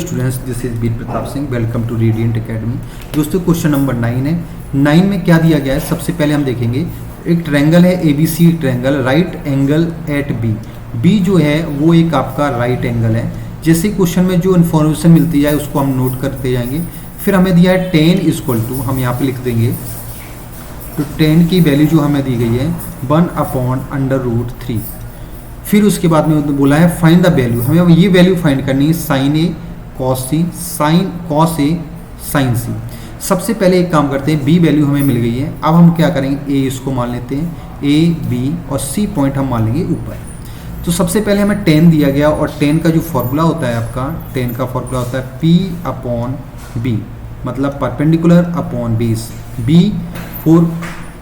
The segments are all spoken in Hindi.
Students, this is Bir Pratap Singh. Welcome to radiant academy. दोस्तों, क्वेश्चन नंबर 9 है। 9 में क्या दिया गया है, सबसे पहले हम देखेंगे। एक ट्रायंगल है ABC triangle, right angle at B. B जो है वो एक आपका राइट एंगल है। जैसे क्वेश्चन में जो इन्फॉर्मेशन मिलती है उसको हम नोट करते जाएंगे। फिर हमें दिया है 10 इक्वल टू, हम यहाँ पे लिख देंगे। तो 10 की वैल्यू जो हमें दी गई है 1/√3। फिर उसके बाद में बोला है फाइंड द वैल्यू। हमें ये वैल्यू फाइंड करनी है sign A cos C, sine cos A sign सी। सबसे पहले एक काम करते हैं, बी वैल्यू हमें मिल गई है। अब हम क्या करेंगे, ए इसको मान लेते हैं, ए बी और सी पॉइंट हम मान लेंगे ऊपर। तो सबसे पहले हमें 10 दिया गया और 10 का जो फॉर्मूला होता है आपका, 10 का फॉर्मूला होता है P/B, मतलब perpendicular upon base.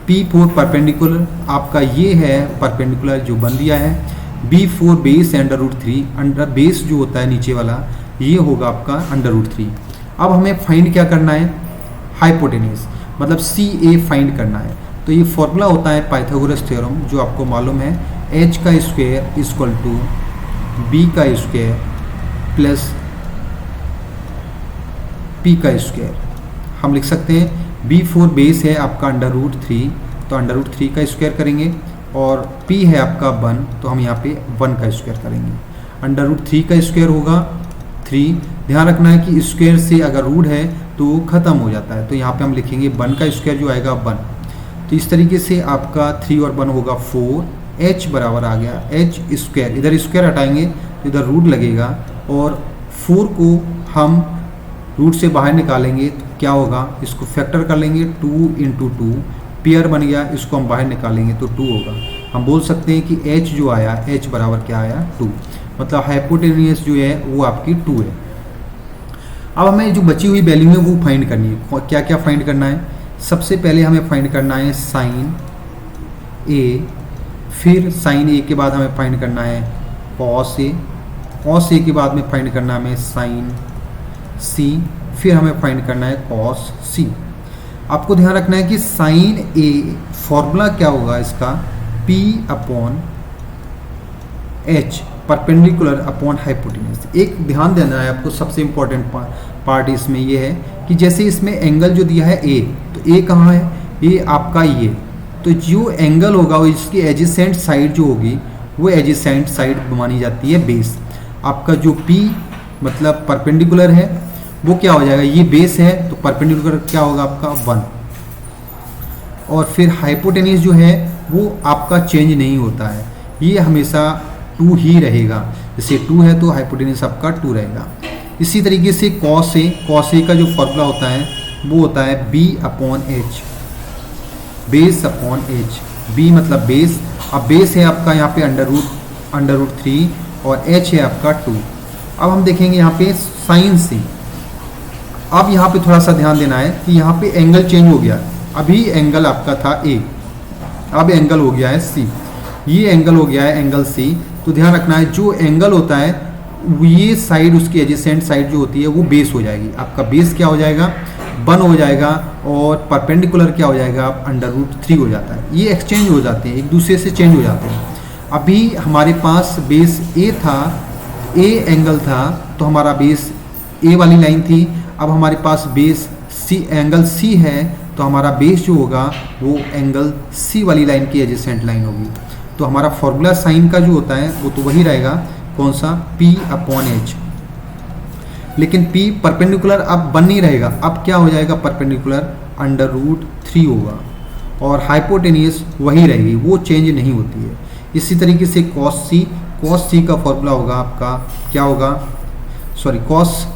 P4 perpendicular आपका ये है परपेंडिकुलर जो बन दिया है। B4 बेस है √3, अंडर बेस जो होता है नीचे वाला ये होगा आपका √3। अब हमें फाइंड क्या करना है, हाइपोटेन्यूज, मतलब CA फाइंड करना है। तो ये फॉर्मूला होता है पाइथागोरस थ्योरम, जो आपको मालूम है, h का स्क्वायर इक्वल टू b का स्क्वायर प्लस p का स्क्वायर। हम लिख सकते हैं B4 बेस है आपका √3, तो √3 का स्क्वायर करेंगे, और p है आपका 1, तो हम यहाँ पे 1 का स्क्वायर करेंगे। √3 का स्क्वायर होगा 3। ध्यान रखना है कि स्क्वायर से अगर रूट है तो ख़त्म हो जाता है, तो यहाँ पे हम लिखेंगे 1 का स्क्वायर जो आएगा 1। तो इस तरीके से आपका 3 और 1 होगा 4। h बराबर आ गया h स्क्वायर, इधर स्क्वायर हटाएंगे तो इधर रूट लगेगा, और 4 को हम रूट से बाहर निकालेंगे तो क्या होगा, इसको फैक्टर कर लेंगे, 2 × 2 पेयर बन गया, इसको हम बाहर निकालेंगे तो 2 होगा। हम बोल सकते हैं कि h जो आया, h बराबर क्या आया 2, मतलब हाइपोटेन्यूज जो है वो आपकी 2 है। अब हमें जो बची हुई वैल्यू है वो फाइंड करनी है। क्या क्या फाइंड करना है, सबसे पहले हमें फाइंड करना है साइन ए, फिर साइन ए के बाद हमें फाइंड करना है कॉस ए, कॉस ए के बाद में फाइंड करना है हमें साइन सी, फिर हमें फाइंड करना है कॉस सी। आपको ध्यान रखना है कि साइन ए फॉर्मूला क्या होगा इसका, P/H परपेंडिकुलर अपॉन हाइपोटेन्यूज। एक ध्यान देना है आपको, सबसे इम्पोर्टेंट पार्ट इसमें ये है कि जैसे इसमें एंगल जो दिया है A, तो A कहाँ है, ये आपका ये, तो जो एंगल होगा वो इसकी एडजेसेंट साइड जो होगी वो एडजेसेंट साइड मानी जाती है बेस। आपका जो P मतलब परपेंडिकुलर है वो क्या हो जाएगा, ये बेस है तो परपेंडिकुलर क्या होगा आपका 1, और फिर हाइपोटेन्यूज जो है वो आपका चेंज नहीं होता है, ये हमेशा 2 ही रहेगा। जैसे 2 है तो हाइपोटेन्यूज आपका 2 रहेगा। इसी तरीके से कॉस ए का जो फॉर्मूला होता है वो होता है B/H, base upon H। B मतलब बेस, अब बेस है आपका यहाँ पे √3 और H है आपका 2। अब हम देखेंगे यहाँ पे साइन सी। अब यहाँ पे थोड़ा सा ध्यान देना है कि यहाँ पे एंगल चेंज हो गया। अभी एंगल आपका था A, अब एंगल हो गया है C, ये एंगल हो गया है एंगल C। तो ध्यान रखना है जो एंगल होता है ये साइड, उसकी एडजेसेंट साइड जो होती है वो बेस हो जाएगी। आपका बेस क्या हो जाएगा, 1 हो जाएगा, और परपेंडिकुलर क्या हो जाएगा, आप √3 हो जाता है। ये एक्सचेंज हो जाते हैं, एक दूसरे से चेंज हो जाते हैं। अभी हमारे पास बेस A था, A एंगल था, तो हमारा बेस A वाली लाइन थी। अब हमारे पास बेस C एंगल C है, तो हमारा बेस जो होगा वो एंगल C वाली लाइन की एडजेसेंट लाइन होगी। तो हमारा फॉर्मूला साइन का जो होता है वो तो वही रहेगा, कौन सा, P/H। लेकिन P परपेंडिकुलर अब 1 नहीं रहेगा, अब क्या हो जाएगा, परपेंडिकुलर √3 होगा, और हाइपोटेन्यूज वही रहेगी, वो चेंज नहीं होती है। इसी तरीके से कॉस सी का फॉर्मूला होगा आपका क्या होगा, सॉरी कॉस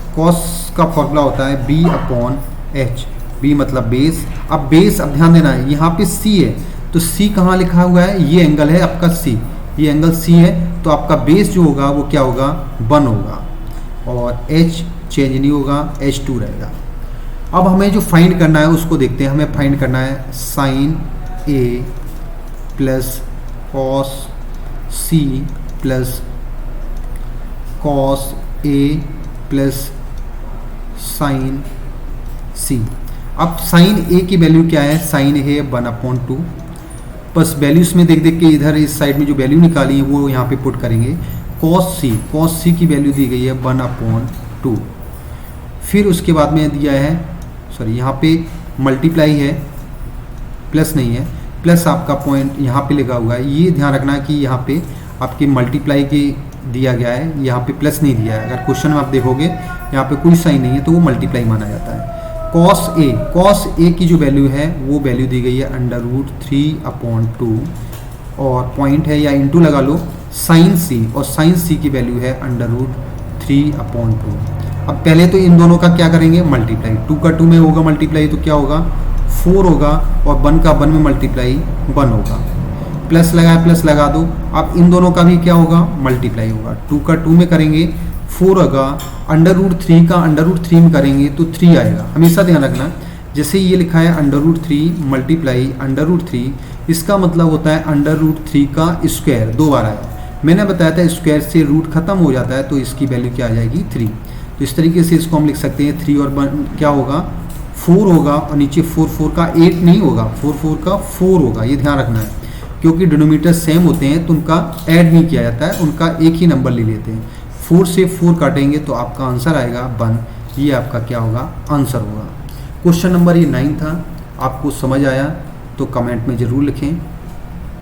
का फॉर्मूला होता है B/H, B मतलब बेस। अब बेस, अब ध्यान देना है यहाँ पे C है, तो C कहाँ लिखा हुआ है, ये एंगल है आपका C, ये एंगल C है, तो आपका बेस जो होगा वो क्या होगा, 1 होगा, और H चेंज नहीं होगा, H2 रहेगा। अब हमें जो फाइंड करना है उसको देखते हैं। हमें फाइंड करना है sine A plus cos C plus cos A plus sine C। अब साइन A की वैल्यू क्या है, साइन है 1/2। बस वैल्यूज में देख के इधर इस साइड में जो वैल्यू निकाली है वो यहाँ पे पुट करेंगे। कॉस सी की वैल्यू दी गई है 1/2। फिर उसके बाद में दिया है, सॉरी यहाँ पे मल्टीप्लाई है, प्लस नहीं है, प्लस आपका पॉइंट यहाँ पे लिखा हुआ है। ये ध्यान रखना है कि यहाँ पे आपके मल्टीप्लाई के दिया गया है, यहाँ पे प्लस नहीं दिया है। अगर क्वेश्चन में आप देखोगे यहाँ पे कोई साइन नहीं है तो वो मल्टीप्लाई माना जाता है। कॉस ए की जो वैल्यू है वो वैल्यू दी गई है √3/2 और पॉइंट है या इंटू लगा लो साइन सी, और साइन सी की वैल्यू है √3/2। अब पहले तो इन दोनों का क्या करेंगे, मल्टीप्लाई। 2 का 2 में होगा मल्टीप्लाई तो क्या होगा 4 होगा, और 1 का 1 में मल्टीप्लाई 1 होगा। प्लस लगाया, प्लस लगा दो। अब इन दोनों का भी क्या होगा, मल्टीप्लाई होगा। 2 का 2 में करेंगे 4 होगा, √3 का √3 में करेंगे तो 3 आएगा। हमेशा ध्यान रखना, जैसे ये लिखा है √3 मल्टीप्लाई √3, इसका मतलब होता है √3 का स्क्वायर 2 बार आएगा। मैंने बताया था स्क्वायर से रूट खत्म हो जाता है तो इसकी वैल्यू क्या आ जाएगी 3। तो इस तरीके से इसको हम लिख सकते हैं 3 और 1 क्या होगा 4 होगा, और नीचे 4 का 8 नहीं होगा, 4 का 4 होगा। ये ध्यान रखना है, क्योंकि डिनोमिनेटर सेम होते हैं तो उनका ऐड नहीं किया जाता है, उनका एक ही नंबर ले लेते हैं। 4 से 4 काटेंगे तो आपका आंसर आएगा 1। ये आपका क्या होगा, आंसर होगा। क्वेश्चन नंबर ये 9 था। आपको समझ आया तो कमेंट में ज़रूर लिखें।